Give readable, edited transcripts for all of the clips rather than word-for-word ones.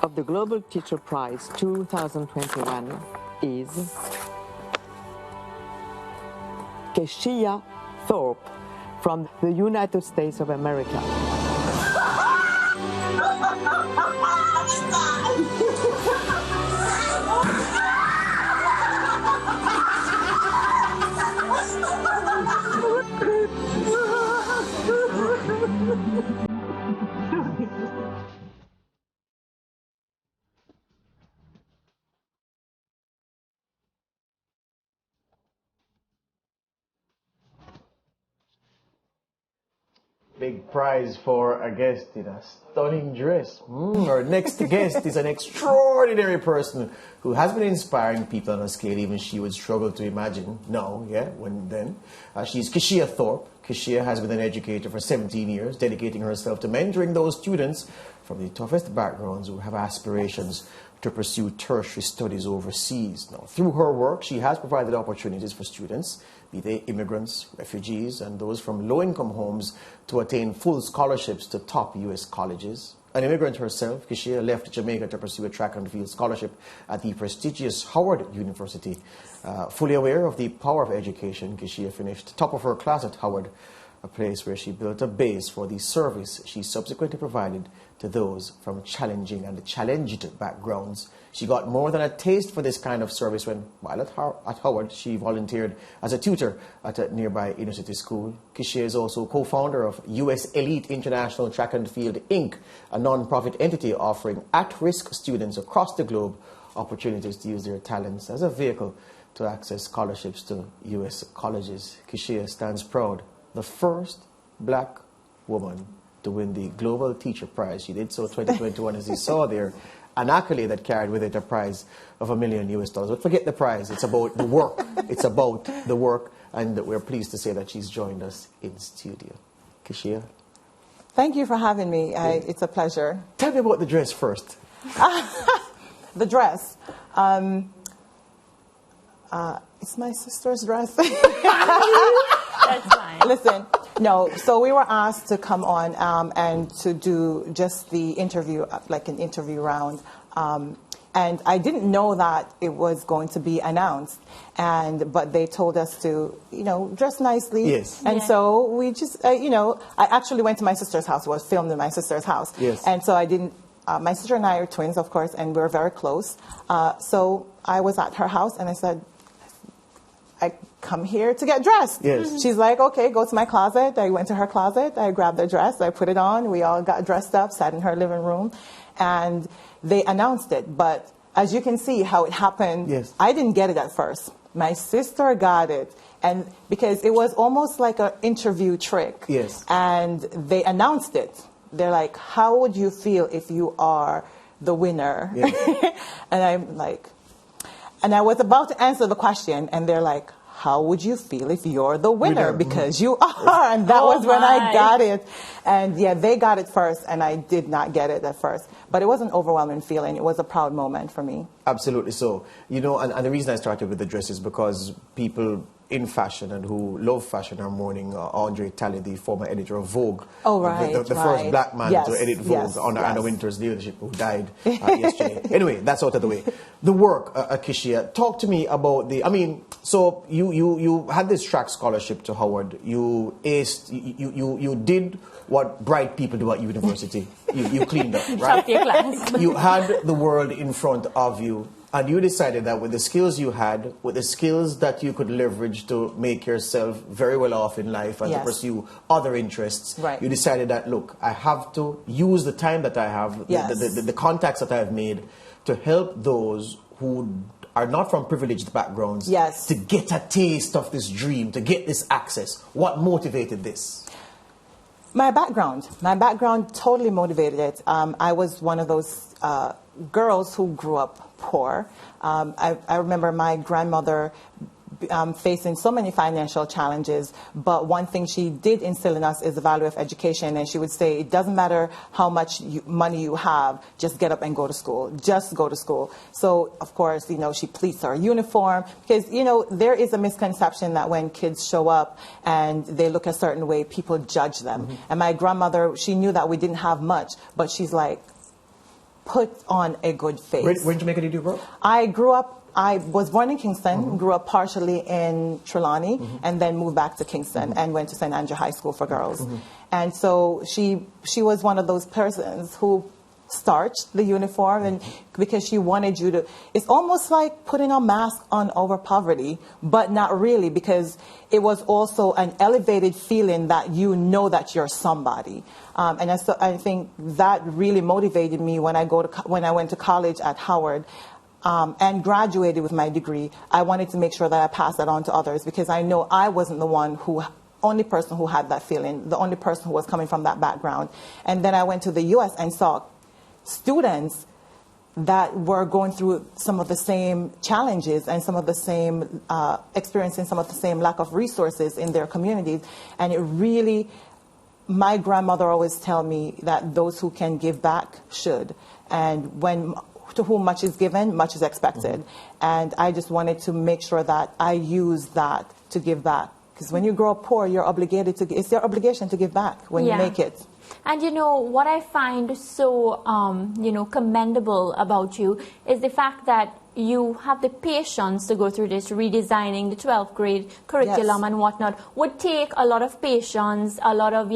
of the Global Teacher Prize 2021 is Keishia Thorpe from the United States of America. Big prize for a guest in a stunning dress. Our next guest is an extraordinary person who has been inspiring people on a scale even she would struggle to imagine. She's Keishia Thorpe. Kishia has been an educator for 17 years, dedicating herself to mentoring those students from the toughest backgrounds who have aspirations to pursue tertiary studies overseas. Now, through her work, she has provided opportunities for students, be they immigrants, refugees, and those from low-income homes, to attain full scholarships to top U.S. colleges. An immigrant herself, Kishia left Jamaica to pursue a track and field scholarship at the prestigious Howard University. Fully aware of the power of education, Kishia finished top of her class at Howard, a place where she built a base for the service she subsequently provided to those from challenging and challenged backgrounds. She got more than a taste for this kind of service when, while at Howard, she volunteered as a tutor at a nearby inner-city school. Kishia is also co-founder of U.S. Elite International Track and Field, Inc., a non-profit entity offering at-risk students across the globe opportunities to use their talents as a vehicle to access scholarships to U.S. colleges. Kishia stands proud, the first black woman to win the Global Teacher Prize. She did so 2021, as you saw there, an accolade that carried with it a prize of $1 million US. But forget the prize, it's about the work. It's about the work, and we're pleased to say that she's joined us in studio. Kishia? Thank you for having me. It's a pleasure. Tell me about the dress first. The dress. It's my sister's dress. That's fine. Listen, no, so we were asked to come on and to do just the interview, like an interview round. And I didn't know that it was going to be announced. But they told us to, dress nicely. Yes. And so we just, I actually went to my sister's house. It was filmed in my sister's house. Yes. And so I didn't, my sister and I are twins, of course, and we're very close. So I was at her house and I said, I come here to get dressed. Yes. She's like, okay, go to my closet. I went to her closet. I grabbed the dress. I put it on. We all got dressed up, sat in her living room, and they announced it. But as you can see how it happened, yes. I didn't get it at first. My sister got it. And because it was almost like an interview trick. Yes. And they announced it. They're like, how would you feel if you are the winner? Yes. And I'm like, and I was about to answer the question, and they're like, how would you feel if you're the winner? Because you are. And that was when I got it. And yeah, they got it first, and I did not get it at first. But it was an overwhelming feeling. It was a proud moment for me. Absolutely so. And the reason I started with the dress is because people in fashion and who love fashion are mourning Andre Talley, the former editor of Vogue. Oh, right. The first black man to edit Vogue under Anna Wintour's leadership, who died yesterday. Anyway, that's out of the way. The work, Kishia, talk to me about so you had this track scholarship to Howard. You aced, you did what bright people do at university. You cleaned up, right? Your class. You had the world in front of you. And you decided that with the skills you had, with the skills that you could leverage to make yourself very well off in life and to pursue other interests, you decided that, look, I have to use the time that I have, the contacts that I have made to help those who are not from privileged backgrounds to get a taste of this dream, to get this access. What motivated this? My background totally motivated it. I was one of those girls who grew up poor. I remember my grandmother facing so many financial challenges, but one thing she did instill in us is the value of education, and she would say, it doesn't matter how much money you have, just get up and go to school. Just go to school. So, of course, she pleats our uniform, because, there is a misconception that when kids show up and they look a certain way, people judge them. And my grandmother, she knew that we didn't have much, but she's like, put on a good face. Where in Jamaica did you grow up? I was born in Kingston, grew up partially in Trelawney, and then moved back to Kingston and went to St. Andrew High School for girls. And so she was one of those persons who starched the uniform, and because she wanted you to, it's almost like putting a mask on over poverty, but not really, because it was also an elevated feeling that you know that you're somebody. And I think that really motivated me when I went to college at Howard. And graduated with my degree. I wanted to make sure that I passed that on to others, because I know I wasn't the only person who had that feeling, the only person who was coming from that background. And then I went to the U.S. and saw students that were going through some of the same challenges and some of the same experiencing some of the same lack of resources in their communities. And it really, my grandmother always tell me that those who can give back should. And to whom much is given, much is expected. And I just wanted to make sure that I use that to give back. Because when you grow up poor, it's your obligation to give back when you make it. And what I find so, commendable about you is the fact that you have the patience to go through this redesigning the 12th grade curriculum and whatnot. Would take a lot of patience, a lot of,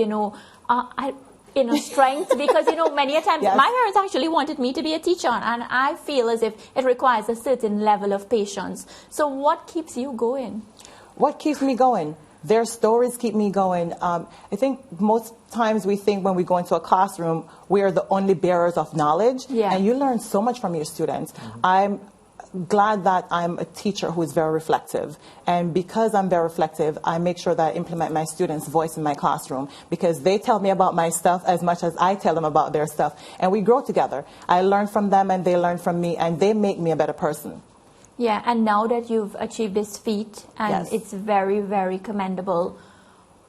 strength, because many a times my parents actually wanted me to be a teacher, and I feel as if it requires a certain level of patience. So what keeps you going? What keeps me going? Their stories keep me going. I think most times we think when we go into a classroom, we are the only bearers of knowledge, and you learn so much from your students. I'm glad that I'm a teacher who is very reflective. And because I'm very reflective, I make sure that I implement my students' voice in my classroom, because they tell me about my stuff as much as I tell them about their stuff. And we grow together. I learn from them and they learn from me, and they make me a better person. Yeah, and now that you've achieved this feat, and it's very, very commendable,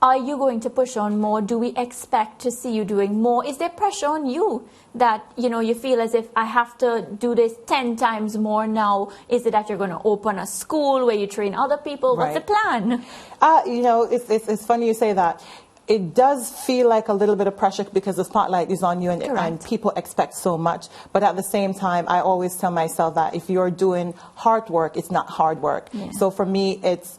are you going to push on more? Do we expect to see you doing more? Is there pressure on you that, you feel as if I have to do this 10 times more now? Is it that you're going to open a school where you train other people? What's the plan? It's funny you say that. It does feel like a little bit of pressure because the spotlight is on you, and people expect so much. But at the same time, I always tell myself that if you're doing hard work, it's not hard work. So for me, it's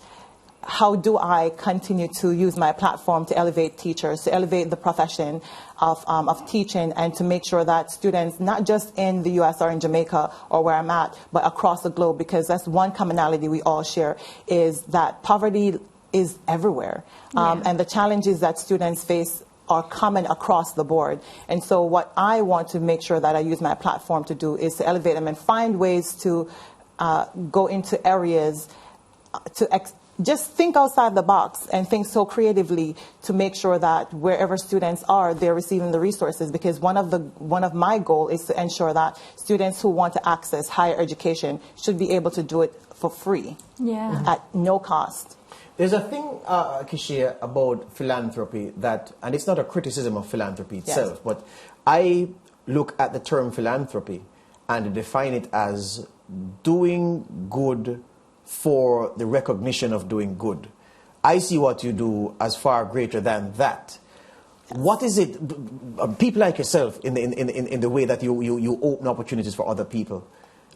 how do I continue to use my platform to elevate teachers, to elevate the profession of teaching, and to make sure that students, not just in the U.S. or in Jamaica or where I'm at, but across the globe, because that's one commonality we all share, is that poverty is everywhere. And the challenges that students face are common across the board. And so what I want to make sure that I use my platform to do is to elevate them and find ways to go into areas to just think outside the box and think so creatively to make sure that wherever students are, they're receiving the resources. Because one of my goals is to ensure that students who want to access higher education should be able to do it for free at no cost. There's a thing, Kishia, about philanthropy and it's not a criticism of philanthropy itself, but I look at the term philanthropy and define it as doing good for the recognition of doing good. I see what you do as far greater than that. What is it, people like yourself, in the way that you open opportunities for other people,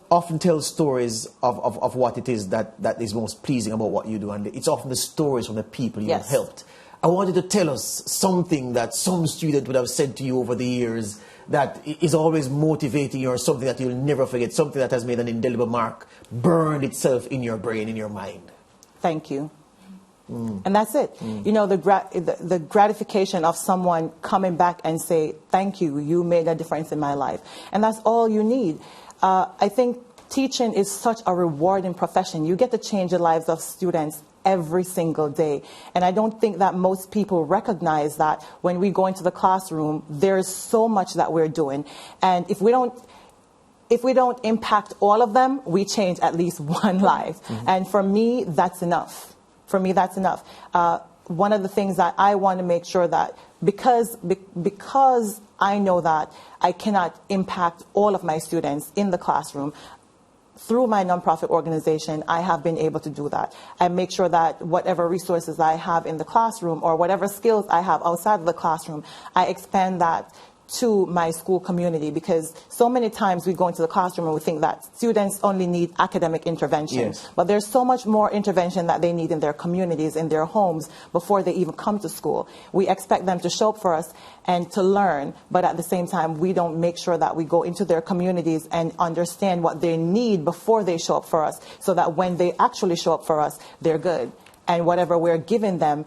often tell stories of what it is that is most pleasing about what you do, and it's often the stories from the people you have helped. I wanted to tell us something that some student would have said to you over the years that is always motivating you, or something that you'll never forget, something that has made an indelible mark, burned itself in your brain, in your mind. Thank you. And that's it. The gratification of someone coming back and say, thank you, you made a difference in my life. And that's all you need. I think teaching is such a rewarding profession. You get to change the lives of students every single day. And I don't think that most people recognize that when we go into the classroom, there's so much that we're doing. And if we don't impact all of them, we change at least one life. And for me, that's enough. One of the things that I want to make sure that, because I know that I cannot impact all of my students in the classroom, through my nonprofit organization, I have been able to do that. I make sure that whatever resources I have in the classroom or whatever skills I have outside of the classroom, I expand that to my school community, because so many times we go into the classroom and we think that students only need academic intervention. Yes. But there's so much more intervention that they need in their communities, in their homes, before they even come to school. We expect them to show up for us and to learn, but at the same time, we don't make sure that we go into their communities and understand what they need before they show up for us, so that when they actually show up for us, they're good. And whatever we're giving them,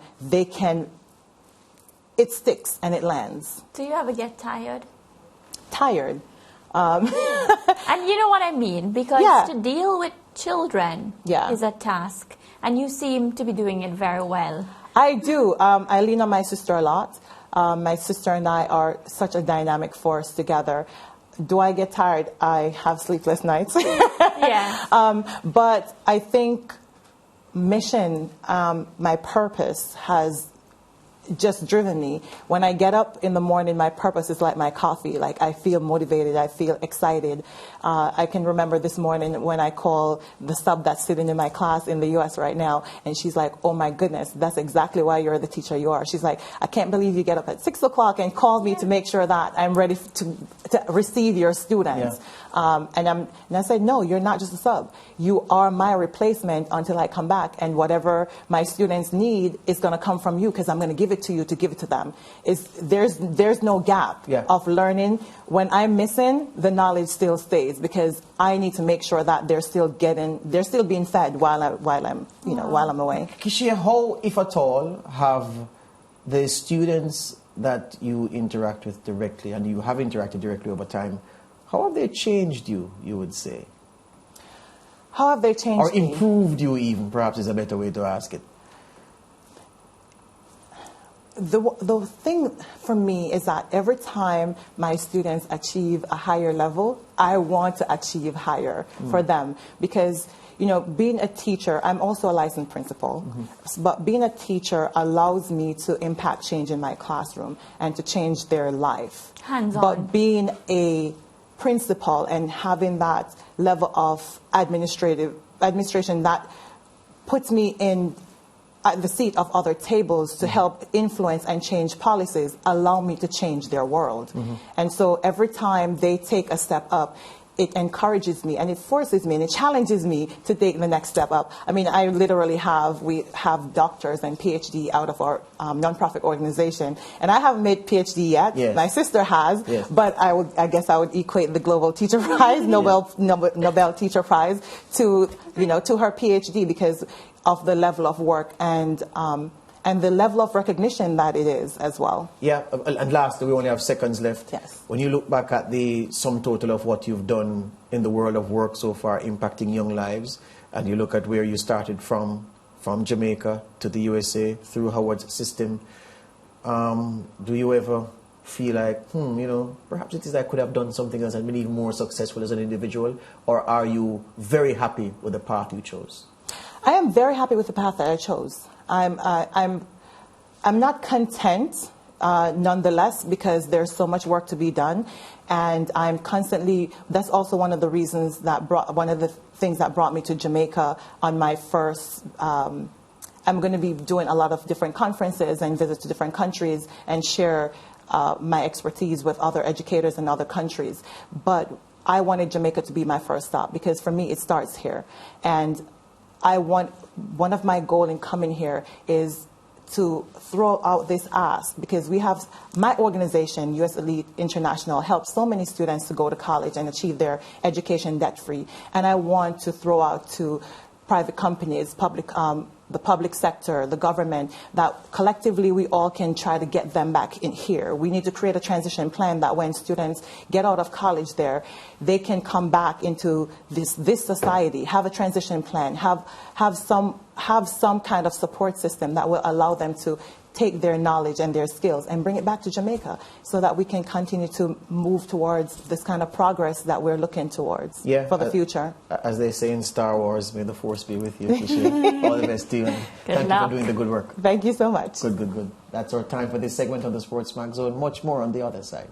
it sticks and it lands. Do you ever get tired? Tired. And you know what I mean? Because to deal with children is a task. And you seem to be doing it very well. I do. I lean on my sister a lot. My sister and I are such a dynamic force together. Do I get tired? I have sleepless nights. But I think mission, my purpose has just driven me. When I get up in the morning, my purpose is like my coffee. Like, I feel motivated, I feel excited. I can remember this morning when I call the sub that's sitting in my class in the US right now, and she's like, oh my goodness, that's exactly why you're the teacher you are. She's like, I can't believe you get up at 6 o'clock and call me to make sure that I'm ready to receive your students. And I said, no, you're not just a sub. You are my replacement until I come back, and whatever my students need is going to come from you, because I'm going to give it to you to give it to them. There's no gap of learning. When I'm missing, the knowledge still stays, because I need to make sure that they're still being fed while I'm away. Kishia, how, if at all, have the students that you interact with directly, and you have interacted directly over time, how have they changed you would say? How have they changed Or improved you even, perhaps is a better way to ask it. The thing for me is that every time my students achieve a higher level, I want to achieve higher for them. Because, being a teacher, I'm also a licensed principal, but being a teacher allows me to impact change in my classroom and to change their life. Hands-on. But being a principal and having that level of administration that puts me in at the seat of other tables to help influence and change policies, allow me to change their world. And so every time they take a step up, it encourages me and it forces me and it challenges me to take the next step up. I mean, we have doctors and PhD out of our nonprofit organization, and I haven't made PhD yet. My sister has, but I guess I would equate the Global Teacher Prize, Nobel Teacher Prize, to her PhD, because of the level of work and the level of recognition that it is as well. Yeah, and lastly, we only have seconds left. Yes. When you look back at the sum total of what you've done in the world of work so far, impacting young lives, and you look at where you started from Jamaica to the USA through Howard's system, do you ever feel like, perhaps it is I could have done something else and been even more successful as an individual, or are you very happy with the path you chose? I am very happy with the path that I chose. I'm not content, nonetheless, because there's so much work to be done, and I'm constantly. That's also one of the reasons one of the things that brought me to Jamaica on my first. I'm going to be doing a lot of different conferences and visits to different countries and share my expertise with other educators in other countries. But I wanted Jamaica to be my first stop, because for me it starts here, and one of my goals in coming here is to throw out this ask, because we have my organization, US Elite International, helps so many students to go to college and achieve their education debt-free. And I want to throw out to private companies, the public sector, the government, that collectively we all can try to get them back in here. We need to create a transition plan that when students get out of college there, they can come back into this society, have a transition plan, have some kind of support system that will allow them to take their knowledge and their skills and bring it back to Jamaica, so that we can continue to move towards this kind of progress that we're looking towards for the future. As they say in Star Wars, may the force be with you, Kishia. All the best to you. And thank you for doing the good work. Thank you so much. Good. That's our time for this segment of the SportsMax Zone. Much more on the other side.